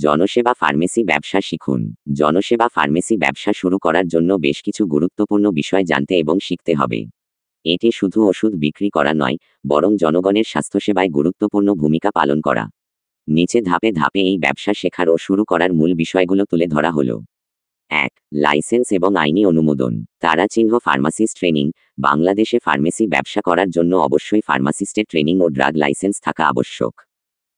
জনসেবা pharmacy ব্যবসা শিখুন। জনসেবা pharmacy ব্যবসা শুরু করার জন্য বেশ কিছু গুরুত্বপূর্ণ বিষয় জানতে এবং শিখতে হবে। এটি শুধু ওষুধ বিক্রি করা নয়, বরং জনগণের স্বাস্থ্যসেবায় গুরুত্বপূর্ণ ভূমিকা পালন করা। নিচে ধাপে ধাপে এই ব্যবসা শেখার ও শুরু করার মূল বিষয়গুলো তুলে ধরা হলো। 1. লাইসেন্স এবং আইনি অনুমোদন। তারাচিহ্ন ফার্মাসিস্ট ট্রেনিং। বাংলাদেশে ফার্মেসি ব্যবসা করার জন্য অবশ্যই ফার্মাসিস্টের ট্রেনিং ও ড্রাগ লাইসেন্স থাকা আবশ্যক।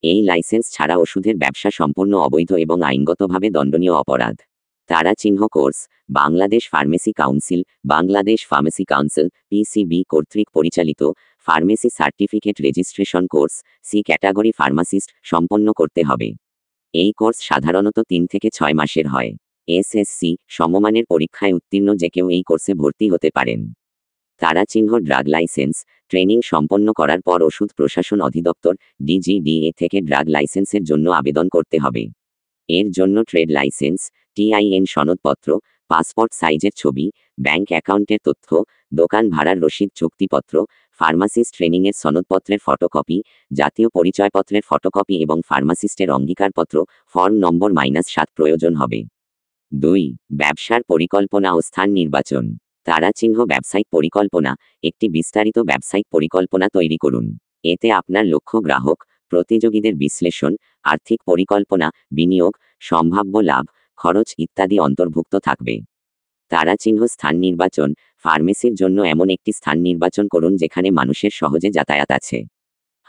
এই লাইসেন্স ছাড়া ওষুধের ব্যবসা সম্পূর্ণ অবৈধ এবং আইনগতভাবে দণ্ডনীয় অপরাধ। তারাচিহ্ন course. Bangladesh pharmacy council, Bangladesh pharmacy council (পিসিবি) কর্তৃক পরিচালিত pharmacy certificate registration course, C category pharmacist সম্পন্ন করতে হবে। এই কোর্স সাধারণত 3 থেকে 6 মাসের হয়। এসএসসি সমমানের পরীক্ষায় উত্তীর্ণ যে কেউ এই কোর্সে ভর্তি হতে পারেন। তারাচিহ্ন ড্রাগ লাইসেন্স। ট্রেনিং সম্পন্ন করার পর ওষুধ প্রশাসন অধিদপ্তর (ডিজিডিএ) থেকে ড্রাগ লাইসেন্সের জন্য আবেদন করতে হবে। এর জন্য ট্রেড লাইসেন্স, টিআইএন সনদপত্র, পাসপোর্ট সাইজের ছবি, ব্যাংক অ্যাকাউন্টের তথ্য, দোকান ভাড়ার রসিদ, চুক্তিপত্র, ফার্মাসিস্ট ট্রেনিংয়ের সনদপত্রের ফটোকপি, জাতীয় পরিচয়পত্রের ফটোকপি এবং ফার্মাসিস্টের অঙ্গীকারপত্র ফর্ম নম্বর -7 প্রয়োজন হবে। 2. ব্যবসার পরিকল্পনা ও স্থান নির্বাচন। তারাচিহ্ন ব্যবসায়িক পরিকল্পনা। একটি বিস্তারিত ব্যবসায়িক পরিকল্পনা তৈরি করুন। এতে আপনার লক্ষ্য, গ্রাহক, প্রতিযোগীদের বিশ্লেষণ, আর্থিক পরিকল্পনা, বিনিয়োগ, সম্ভাব্য লাভ, খরচ ইত্যাদি অন্তর্ভুক্ত থাকবে। তারাচিহ্ন স্থান নির্বাচন। ফার্মেসির জন্য এমন একটি স্থান নির্বাচন করুন যেখানে মানুষের সহজে যাতায়াত আছে।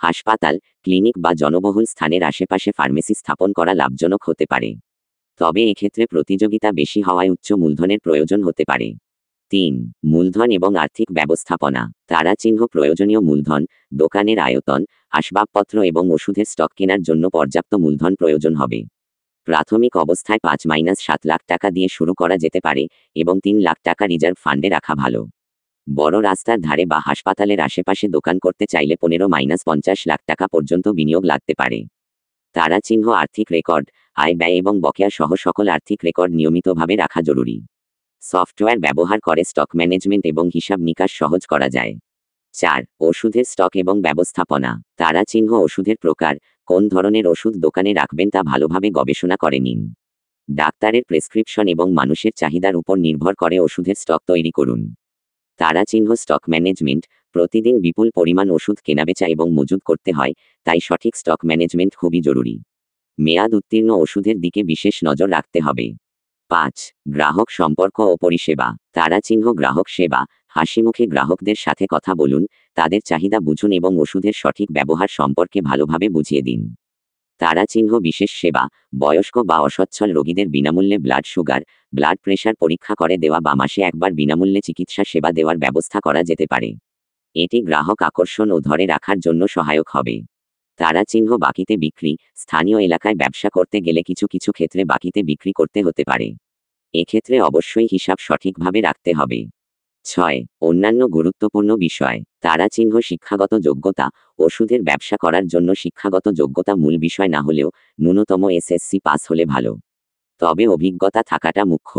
হাসপাতাল, ক্লিনিক বা জনবহুল স্থানের আশেপাশে ফার্মেসি স্থাপন করা লাভজনক হতে পারে। তবে এক্ষেত্রে প্রতিযোগিতা বেশি হওয়ায় উচ্চ মূলধনের প্রয়োজন হতে পারে। 3. মূলধন এবং আর্থিক ব্যবস্থাপনা। তারাচিহ্ন প্রয়োজনীয় মূলধন। দোকানের আয়তন, আসবাবপত্র এবং ওষুধের স্টক কেনার জন্য পর্যাপ্ত মূলধন প্রয়োজন হবে। প্রাথমিক অবস্থায় 5-7 লাখ টাকা দিয়ে শুরু করা যেতে পারে এবং 3 লাখ টাকা রিজার্ভ ফান্ডে রাখা ভালো। বড় রাস্তার ধারে বা হাসপাতালের আশেপাশে দোকান করতে চাইলে 15-50 লাখ টাকা পর্যন্ত বিনিয়োগ লাগতে পারে। তারাচিহ্ন আর্থিক রেকর্ড। আয়, ব্যয় এবং বকেয়া সহ সকল আর্থিক রেকর্ড নিয়মিতভাবে রাখা জরুরি। সফটওয়্যার ব্যবহার করে স্টক ম্যানেজমেন্ট এবং হিসাব নিকাশ সহজ করা যায়। 4. ওষুধের স্টক এবং ব্যবস্থাপনা। তারাচিহ্ন ওষুধের প্রকার। কোন ধরনের ওষুধ দোকানে রাখবেন তা ভালোভাবে গবেষণা করে নিন। ডাক্তারের প্রেসক্রিপশন এবং মানুষের চাহিদার উপর নির্ভর করে ওষুধের স্টক তৈরি করুন। তারাচিহ্ন স্টক ম্যানেজমেন্ট। প্রতিদিন বিপুল পরিমাণ ওষুধ কেনাবেচা এবং মজুত করতে হয়, তাই সঠিক স্টক ম্যানেজমেন্ট খুবই জরুরি। মেয়াদ উত্তীর্ণ ওষুধের দিকে বিশেষ নজর রাখতে হবে। 5. গ্রাহক সম্পর্ক ও পরিষেবা। তারাচিহ্ন গ্রাহক সেবা। হাসিমুখে গ্রাহকদের সাথে কথা বলুন, তাদের চাহিদা বুঝুন এবং ওষুধের সঠিক ব্যবহার সম্পর্কে ভালোভাবে বুঝিয়ে দিন। তারাচিহ্ন বিশেষ সেবা। বয়স্ক বা অসচ্ছল রোগীদের বিনামূল্যে ব্লাড সুগার, ব্লাড প্রেশার পরীক্ষা করে দেওয়া বা মাসে একবার বিনামূল্যে চিকিৎসা সেবা দেওয়ার ব্যবস্থা করা যেতে পারে। এটি গ্রাহক আকর্ষণ ও ধরে রাখার জন্য সহায়ক হবে। তারাচিহ্ন বাকিতে বিক্রি। স্থানীয় এলাকায় ব্যবসা করতে গেলে কিছু কিছু ক্ষেত্রে বাকিতে বিক্রি করতে হতে পারে। এক্ষেত্রে অবশ্যই হিসাব সঠিকভাবে রাখতে হবে। 6. অন্যান্য গুরুত্বপূর্ণ বিষয়। তারাচিহ্ন শিক্ষাগত যোগ্যতা। ওষুধের ব্যবসা করার জন্য শিক্ষাগত যোগ্যতা মূল বিষয় না হলেও ন্যূনতম এসএসসি পাস হলে ভালো। তবে অভিজ্ঞতা থাকাটা মুখ্য।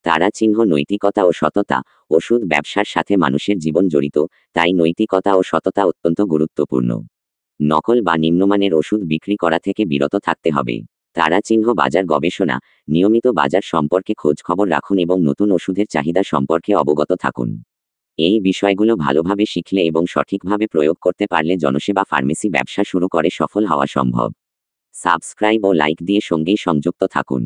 তারাচিহ্ন নৈতিকতা ও সততা। ওষুধ ব্যবসার সাথে মানুষের জীবন জড়িত, তাই নৈতিকতা ও সততা অত্যন্ত গুরুত্বপূর্ণ। নকল বা নিম্নমানের ওষুধ বিক্রি করা থেকে বিরত থাকতে হবে। তারাচিহ্ন বাজার গবেষণা। নিয়মিত বাজার সম্পর্কে খোঁজ খবর রাখুন এবং নতুন ওষুধের চাহিদা সম্পর্কে অবগত থাকুন। এই বিষয়গুলো ভালোভাবে শিখলে এবং সঠিকভাবে প্রয়োগ করতে পারলে জনসেবা ফার্মেসি ব্যবসা শুরু করে সফল হওয়া সম্ভব। সাবস্ক্রাইব ও লাইক দিয়ে সঙ্গেই সংযুক্ত থাকুন।